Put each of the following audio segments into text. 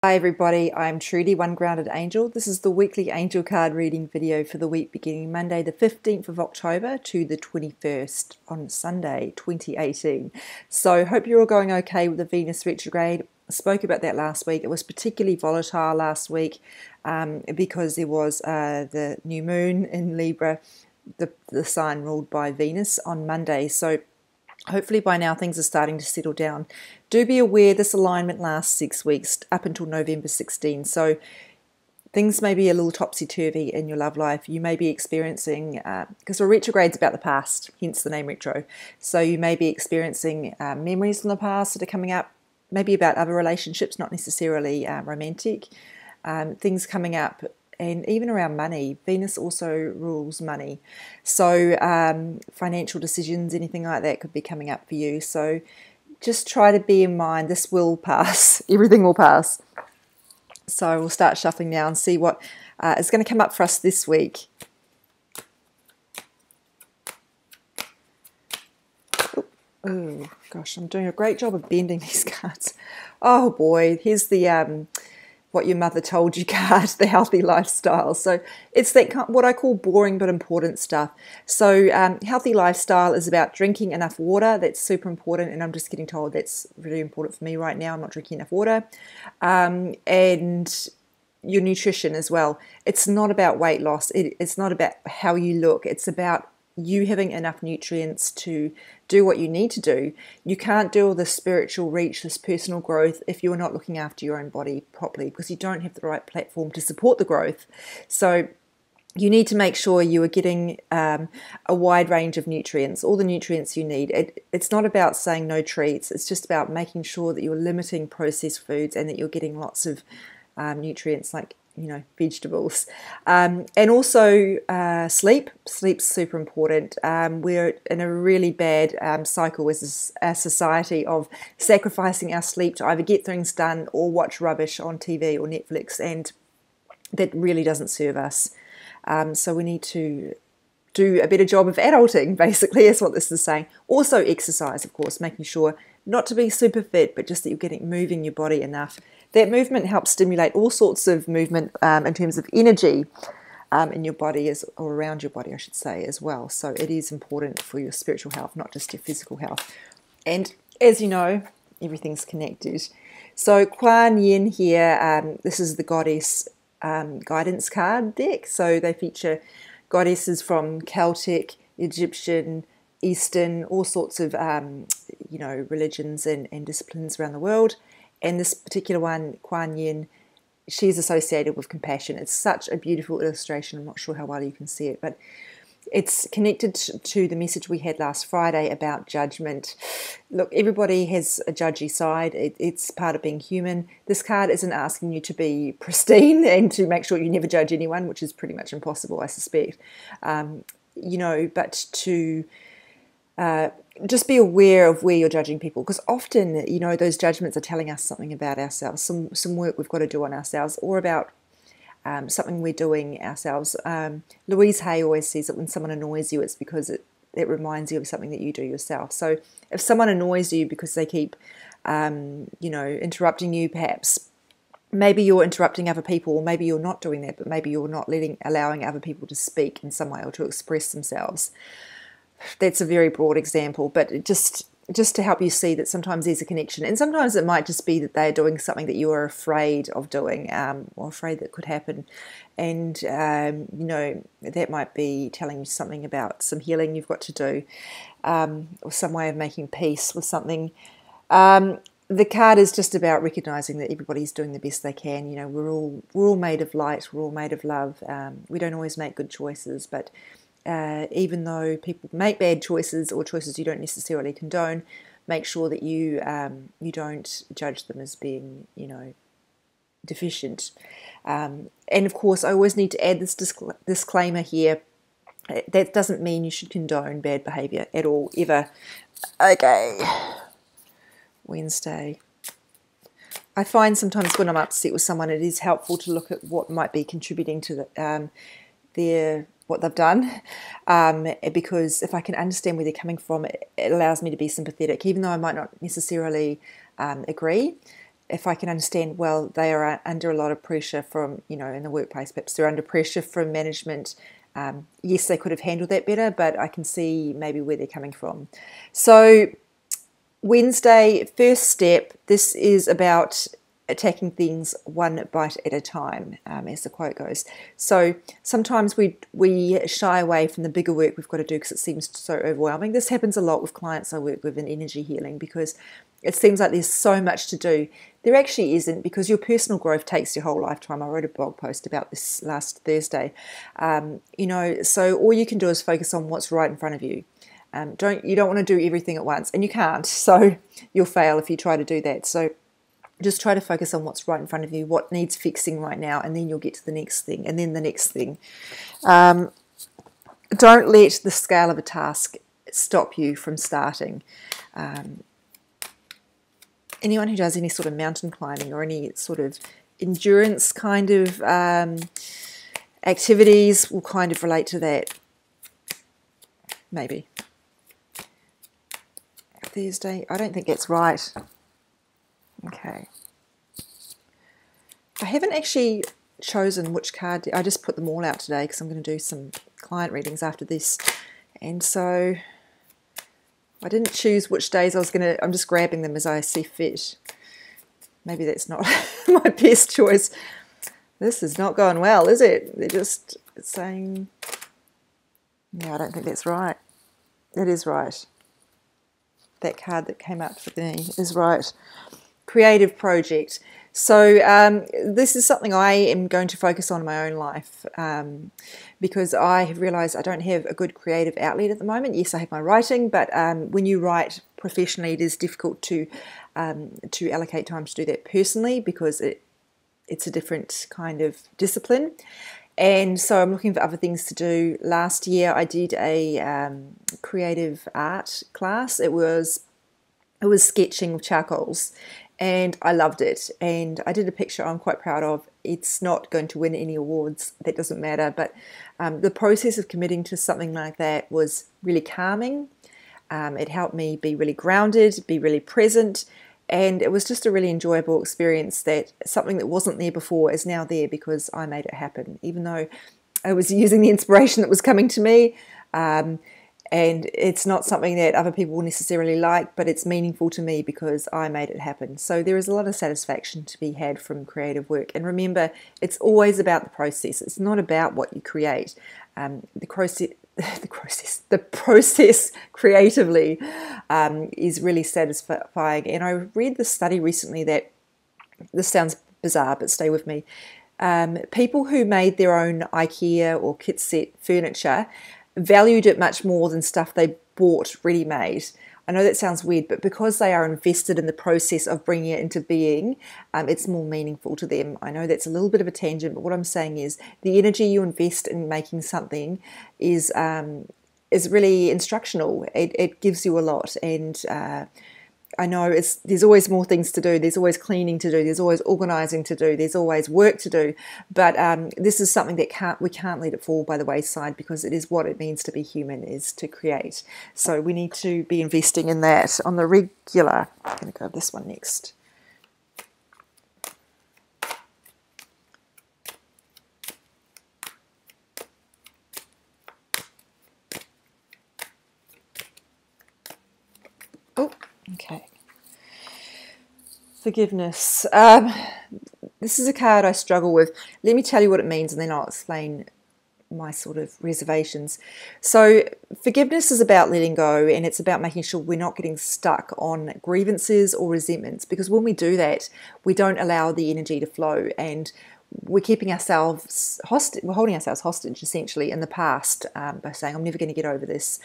Hi everybody, I'm Trudy, One Grounded Angel. This is the weekly angel card reading video for the week beginning Monday the 15th of October to the 21st on Sunday 2018. So hope you're all going okay with the Venus retrograde. I spoke about that last week. It was particularly volatile last week because there was the new moon in Libra, the sign ruled by Venus on Monday. So hopefully by now things are starting to settle down. Do be aware this alignment lasts 6 weeks up until November 16. So things may be a little topsy-turvy in your love life. You may be experiencing, because a retrograde's about the past, hence the name retro. So you may be experiencing memories from the past that are coming up, maybe about other relationships, not necessarily romantic. Things coming up. And even around money, Venus also rules money. So financial decisions, anything like that could be coming up for you. So just try to be in mind, this will pass. Everything will pass. So we'll start shuffling now and see what is going to come up for us this week. Oh, gosh, I'm doing a great job of bending these cards. Oh, boy, here's the what your mother told you card, the healthy lifestyle. So it's that what I call boring but important stuff. So healthy lifestyle is about drinking enough water. That's super important, and I'm just getting told that's really important for me right now. I'm not drinking enough water. And your nutrition as well. It's not about weight loss. It's not about how you look. It's about you having enough nutrients to do what you need to do. You can't do all this spiritual reach, this personal growth, if you're not looking after your own body properly, because you don't have the right platform to support the growth. So you need to make sure you are getting a wide range of nutrients, all the nutrients you need. It's not about saying no treats. It's just about making sure that you're limiting processed foods and that you're getting lots of nutrients like vegetables, and also sleep. Sleep's super important. We're in a really bad cycle as a society of sacrificing our sleep to either get things done or watch rubbish on TV or Netflix, and that really doesn't serve us. So we need to do a better job of adulting, basically, is what this is saying. Also exercise, of course, making sure not to be super fit, but just that you're moving your body enough. That movement helps stimulate all sorts of movement in terms of energy in your body, or around your body, I should say, as well. So it is important for your spiritual health, not just your physical health. And as you know, everything's connected. So Kuan Yin here, this is the goddess guidance card deck. So they feature goddesses from Celtic, Egyptian, Eastern, all sorts of religions and disciplines around the world. And this particular one, Kuan Yin, she's associated with compassion. It's such a beautiful illustration. I'm not sure how well you can see it, but it's connected to the message we had last Friday about judgment. Look, everybody has a judgy side. It's part of being human. This card isn't asking you to be pristine and to make sure you never judge anyone, which is pretty much impossible, I suspect. But to just be aware of where you're judging people, because often, those judgments are telling us something about ourselves, some work we've got to do on ourselves, or about something we're doing ourselves. Louise Hay always says that when someone annoys you, it's because it reminds you of something that you do yourself. So if someone annoys you because they keep, interrupting you, perhaps maybe you're interrupting other people, or maybe you're not doing that, but maybe you're not allowing other people to speak in some way or to express themselves. That's a very broad example, but just to help you see that sometimes there's a connection, and sometimes it might just be that they're doing something that you are afraid of doing, or afraid that could happen, and that might be telling you something about some healing you've got to do, or some way of making peace with something. The card is just about recognizing that everybody's doing the best they can. We're all made of light. We're all made of love. We don't always make good choices, but even though people make bad choices or choices you don't necessarily condone, make sure that you don't judge them as being deficient. And of course, I always need to add this disclaimer here. That doesn't mean you should condone bad behaviour at all, ever. Okay, Wednesday. I find sometimes when I'm upset with someone, it is helpful to look at what might be contributing to what they've done, because if I can understand where they're coming from, it allows me to be sympathetic, even though I might not necessarily agree. if I can understand, well, they are under a lot of pressure from, in the workplace, perhaps they're under pressure from management. Yes, they could have handled that better, but I can see maybe where they're coming from. So Wednesday, first step, this is about attacking things one bite at a time, as the quote goes. So sometimes we shy away from the bigger work we've got to do because it seems so overwhelming. This happens a lot with clients I work with in energy healing because it seems like there's so much to do. There actually isn't, because your personal growth takes your whole lifetime. I wrote a blog post about this last Thursday. So all you can do is focus on what's right in front of you. You don't want to do everything at once, and you can't. So you'll fail if you try to do that. So just try to focus on what's right in front of you, what needs fixing right now, and then you'll get to the next thing, and then the next thing. Don't let the scale of a task stop you from starting. Anyone who does any sort of mountain climbing or any sort of endurance kind of activities will kind of relate to that. Maybe. Thursday, I don't think that's right. Okay. I haven't actually chosen which card. I just put them all out today because I'm going to do some client readings after this. And so I didn't choose which days I'm just grabbing them as I see fit. Maybe that's not my best choice. This is not going well, is it? They're just saying, yeah, I don't think that's right. It is right. That card that came up for me is right. Creative project. So this is something I am going to focus on in my own life because I have realised I don't have a good creative outlet at the moment. Yes, I have my writing, but when you write professionally, it is difficult to allocate time to do that personally because it's a different kind of discipline. And so I'm looking for other things to do. Last year I did a creative art class. It was sketching with charcoals, and I loved it. And I did a picture I'm quite proud of. It's not going to win any awards, that doesn't matter, but the process of committing to something like that was really calming. It helped me be really grounded, be really present, and it was just a really enjoyable experience. That something that wasn't there before is now there because I made it happen, even though I was using the inspiration that was coming to me. And it's not something that other people will necessarily like, but it's meaningful to me because I made it happen. So there is a lot of satisfaction to be had from creative work. And remember, it's always about the process. It's not about what you create. The process creatively is really satisfying. And I read this study recently that, this sounds bizarre, but stay with me. People who made their own IKEA or kit set furniture valued it much more than stuff they bought ready-made. I know that sounds weird, but because they are invested in the process of bringing it into being, it's more meaningful to them. I know that's a little bit of a tangent, but what I'm saying is the energy you invest in making something is really instructional. It gives you a lot, and I know there's always more things to do. There's always cleaning to do. There's always organising to do. There's always work to do. But this is something that we can't let it fall by the wayside, because it is what it means to be human, is to create. So we need to be investing in that on the regular. I'm going to grab this one next. Oh, okay. Forgiveness. This is a card I struggle with. Let me tell you what it means, and then I'll explain my sort of reservations. So forgiveness is about letting go, and it's about making sure we're not getting stuck on grievances or resentments, because when we do that, we don't allow the energy to flow, and we're keeping ourselves hostage. We're holding ourselves hostage, essentially, in the past by saying, I'm never going to get over this.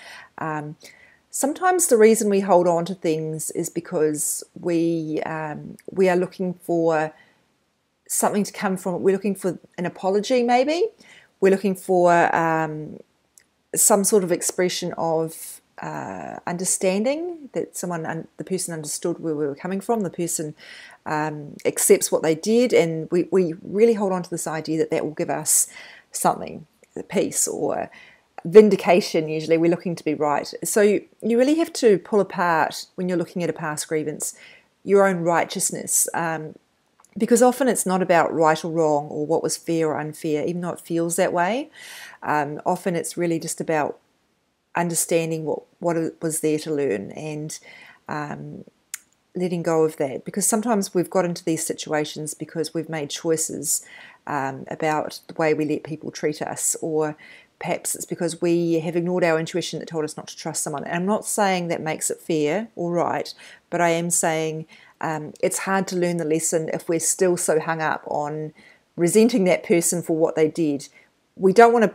Sometimes the reason we hold on to things is because we are looking for something to come from it. We're looking for an apology, maybe. We're looking for some sort of expression of understanding, that the person understood where we were coming from, the person accepts what they did, and we really hold on to this idea that will give us something, peace or vindication. Usually we're looking to be right. So you really have to pull apart, when you're looking at a past grievance, your own righteousness. Because often it's not about right or wrong or what was fair or unfair, even though it feels that way. Often it's really just about understanding what it was there to learn, and letting go of that. Because sometimes we've got into these situations because we've made choices about the way we let people treat us, or perhaps it's because we have ignored our intuition that told us not to trust someone. And I'm not saying that makes it fair or right, but I am saying it's hard to learn the lesson if we're still so hung up on resenting that person for what they did. We don't want to,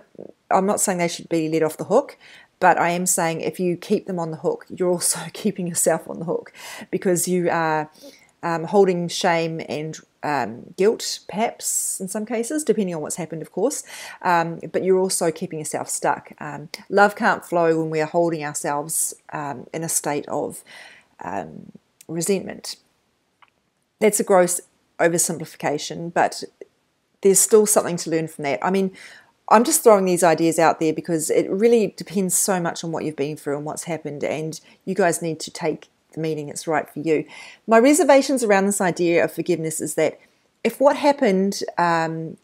I'm not saying they should be let off the hook, but I am saying if you keep them on the hook, you're also keeping yourself on the hook, because you are holding shame and guilt, perhaps in some cases, depending on what's happened, of course, but you're also keeping yourself stuck. Love can't flow when we are holding ourselves in a state of resentment. That's a gross oversimplification, but there's still something to learn from that. I mean, I'm just throwing these ideas out there because it really depends so much on what you've been through and what's happened, and you guys need to take the meaning that's right for you. My reservations around this idea of forgiveness is that if what happened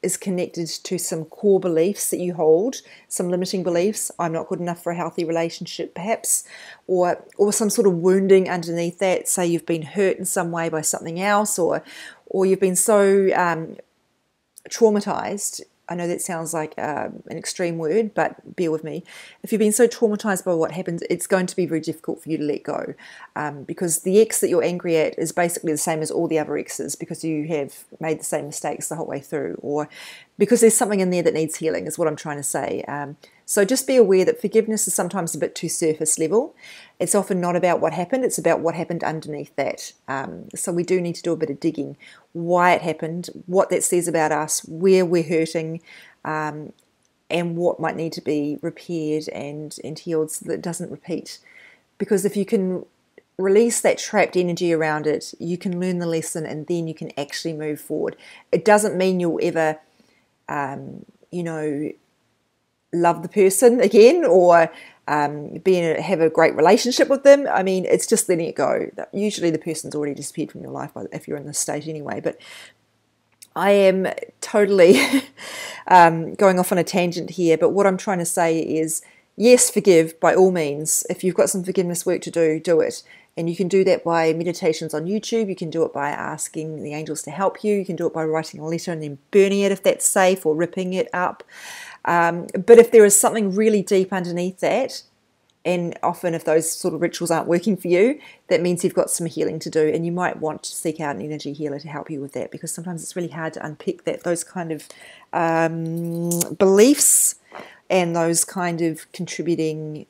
is connected to some core beliefs that you hold, some limiting beliefs, I'm not good enough for a healthy relationship perhaps, or some sort of wounding underneath that, say you've been hurt in some way by something else, or you've been so traumatized. I know that sounds like an extreme word, but bear with me. If you've been so traumatized by what happened, it's going to be very difficult for you to let go, because the ex that you're angry at is basically the same as all the other exes, because you have made the same mistakes the whole way through, or because there's something in there that needs healing, is what I'm trying to say. So just be aware that forgiveness is sometimes a bit too surface level. It's often not about what happened, it's about what happened underneath that. So we do need to do a bit of digging. Why it happened, what that says about us, where we're hurting, and what might need to be repaired and healed so that it doesn't repeat. Because if you can release that trapped energy around it, you can learn the lesson, and then you can actually move forward. It doesn't mean you'll ever, love the person again, or have a great relationship with them. I mean, it's just letting it go. Usually the person's already disappeared from your life if you're in this state anyway. But I am totally going off on a tangent here, but what I'm trying to say is, yes, forgive by all means. If you've got some forgiveness work to do it. And you can do that by meditations on YouTube. You can do it by asking the angels to help you. You can do it by writing a letter and then burning it if that's safe, or ripping it up. But if there is something really deep underneath that, and often if those sort of rituals aren't working for you, that means you've got some healing to do, and you might want to seek out an energy healer to help you with that, because sometimes it's really hard to unpick those kind of beliefs and those kind of contributing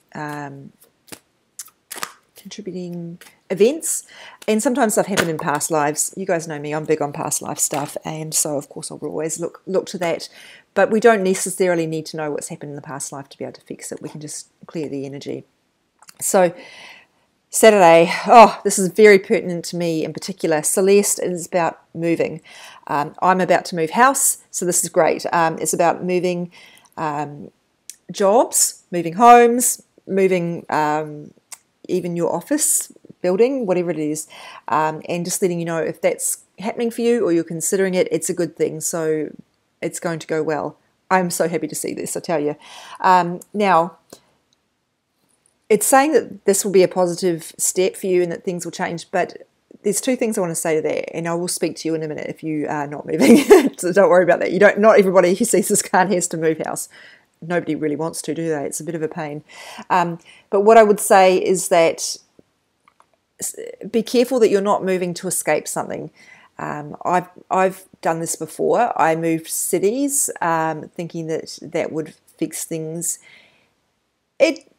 events. And sometimes they've happened in past lives. You guys know me, I'm big on past life stuff, and so of course I will always look to that. But we don't necessarily need to know what's happened in the past life to be able to fix it. We can just clear the energy. So Saturday, this is very pertinent to me in particular. Celeste is about moving. I'm about to move house, so this is great. It's about moving jobs, moving homes, moving even your office building, whatever it is, and just letting you know if that's happening for you or you're considering it, it's a good thing. So it's going to go well. I'm so happy to see this, I tell you. Now, it's saying that this will be a positive step for you and that things will change, but there's two things I want to say to that, and I will speak to you in a minute if you are not moving. So don't worry about that. Not everybody who sees this card has to move house. Nobody really wants to, do they? It's a bit of a pain. But what I would say is that be careful that you're not moving to escape something. I've done this before. I moved cities thinking that would fix things.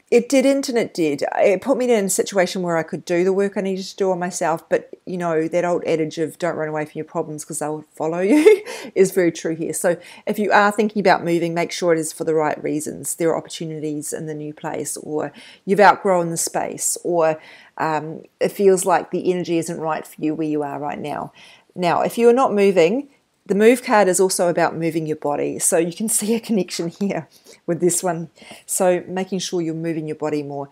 It didn't, and it did. It put me in a situation where I could do the work I needed to do on myself, but that old adage of don't run away from your problems because they'll follow you is very true here. So if you are thinking about moving, make sure it is for the right reasons. There are opportunities in the new place, or you've outgrown the space, or it feels like the energy isn't right for you where you are right now. Now, if you're not moving, The move card is also about moving your body. So you can see a connection here with this one. So making sure you're moving your body more.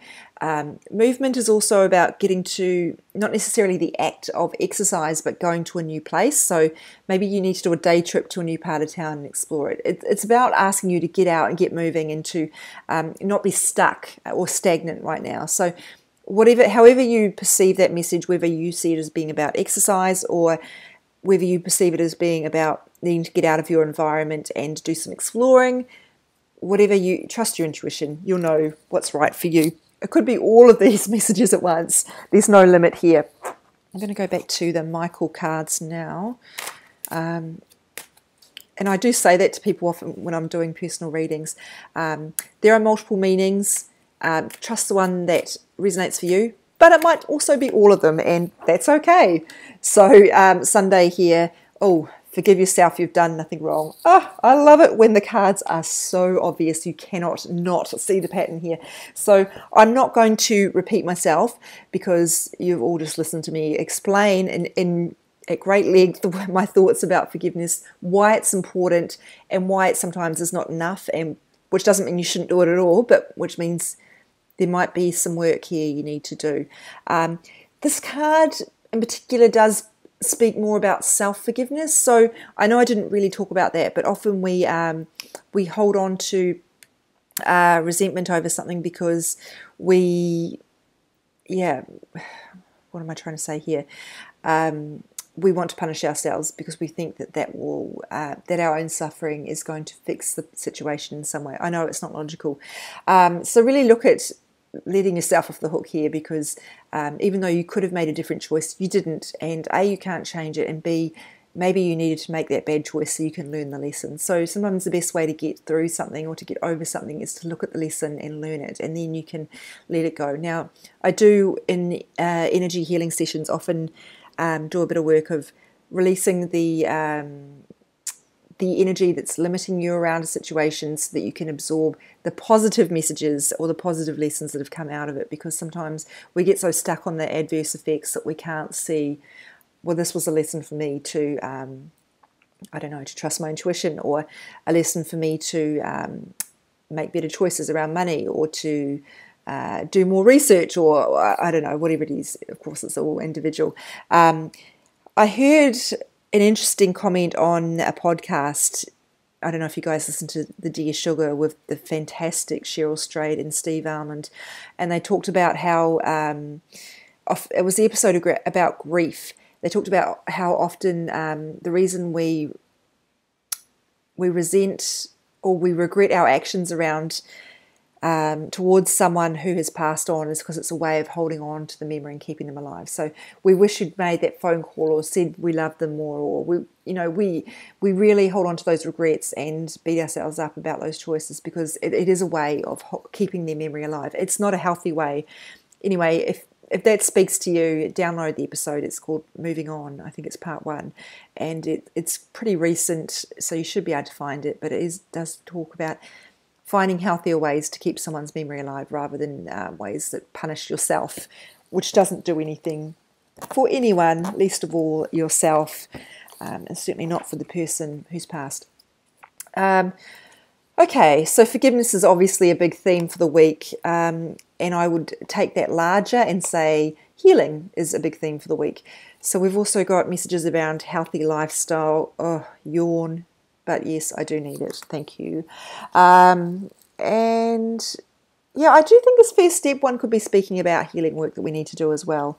Movement is also about getting to not necessarily the act of exercise, but going to a new place. So maybe you need to do a day trip to a new part of town and explore it. It's about asking you to get out and get moving and to not be stuck or stagnant right now. So however you perceive that message, whether you see it as being about exercise or whether you perceive it as being about needing to get out of your environment and do some exploring, whatever you trust your intuition, you'll know what's right for you. It could be all of these messages at once. There's no limit here. I'm going to go back to the Michael cards now. And I do say that to people often when I'm doing personal readings. There are multiple meanings. Trust the one that resonates for you. But it might also be all of them, and that's okay. So Sunday here, forgive yourself, you've done nothing wrong. Oh, I love it when the cards are so obvious. You cannot not see the pattern here. So I'm not going to repeat myself because you've all just listened to me explain in at great length my thoughts about forgiveness, why it's important and why it sometimes is not enough, and which doesn't mean you shouldn't do it at all, but which means there might be some work here you need to do. This card in particular does speak more about self-forgiveness. So I know I didn't really talk about that, but often we hold on to resentment over something because what am I trying to say here? We want to punish ourselves because we think that our own suffering is going to fix the situation in some way. I know it's not logical. So really look at letting yourself off the hook here, because even though you could have made a different choice, you didn't, and A, you can't change it, and B, maybe you needed to make that bad choice so you can learn the lesson. So sometimes the best way to get through something or to get over something is to look at the lesson and learn it, and then you can let it go. Now, I do in energy healing sessions often do a bit of work of releasing the energy that's limiting you around a situation so that you can absorb the positive messages or the positive lessons that have come out of it, because sometimes we get so stuck on the adverse effects that we can't see, well, this was a lesson for me to, to trust my intuition, or a lesson for me to make better choices around money, or to do more research, or I don't know, whatever it is. Of course, it's all individual. I heard an interesting comment on a podcast. I don't know if you guys listen to the Dear Sugar with the fantastic Cheryl Strayed and Steve Almond, and they talked about how it was the episode about grief. They talked about how often the reason we resent or we regret our actions around towards someone who has passed on is because it's a way of holding on to the memory and keeping them alive. So we wish you'd made that phone call or said we love them more, or we really hold on to those regrets and beat ourselves up about those choices, because it is a way of keeping their memory alive. It's not a healthy way. Anyway, if that speaks to you, download the episode. It's called Moving On. I think it's part 1, and it's pretty recent, so you should be able to find it. But it does talk about finding healthier ways to keep someone's memory alive rather than ways that punish yourself, which doesn't do anything for anyone, least of all yourself, and certainly not for the person who's passed. Okay, so forgiveness is obviously a big theme for the week, and I would take that larger and say healing is a big theme for the week. So we've also got messages around healthy lifestyle. Oh, yawn. But yes, I do need it. Thank you. And yeah, I do think as first step, one could be speaking about healing work that we need to do as well.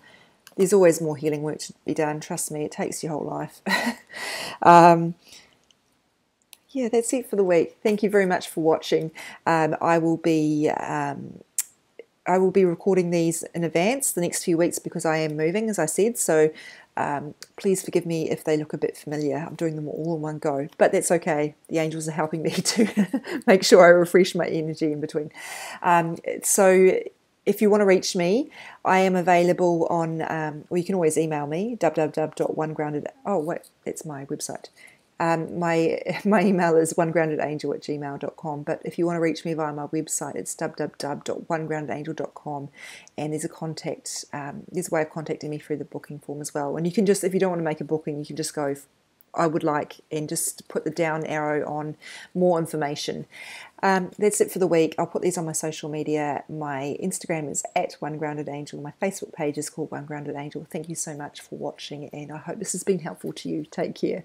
There's always more healing work to be done. Trust me, it takes your whole life. Yeah, that's it for the week. Thank you very much for watching. I will be recording these in advance the next few weeks because I am moving, as I said. So please forgive me if they look a bit familiar. I'm doing them all in one go, but that's okay. The angels are helping me to make sure I refresh my energy in between. So if you want to reach me, I am available on, or you can always email me, www.onegrounded. Oh, wait, that's my website. My email is onegroundedangel@gmail.com, but if you want to reach me via my website, it's www.onegroundedangel.com, and there's a there's a way of contacting me through the booking form as well. And you can just, if you don't want to make a booking, you can just go I would like, and just put the down arrow on more information. That's it for the week. I'll put these on my social media. My Instagram is @OneGroundedAngel. My Facebook page is called One Grounded Angel. Thank you so much for watching, and I hope this has been helpful to you. Take care.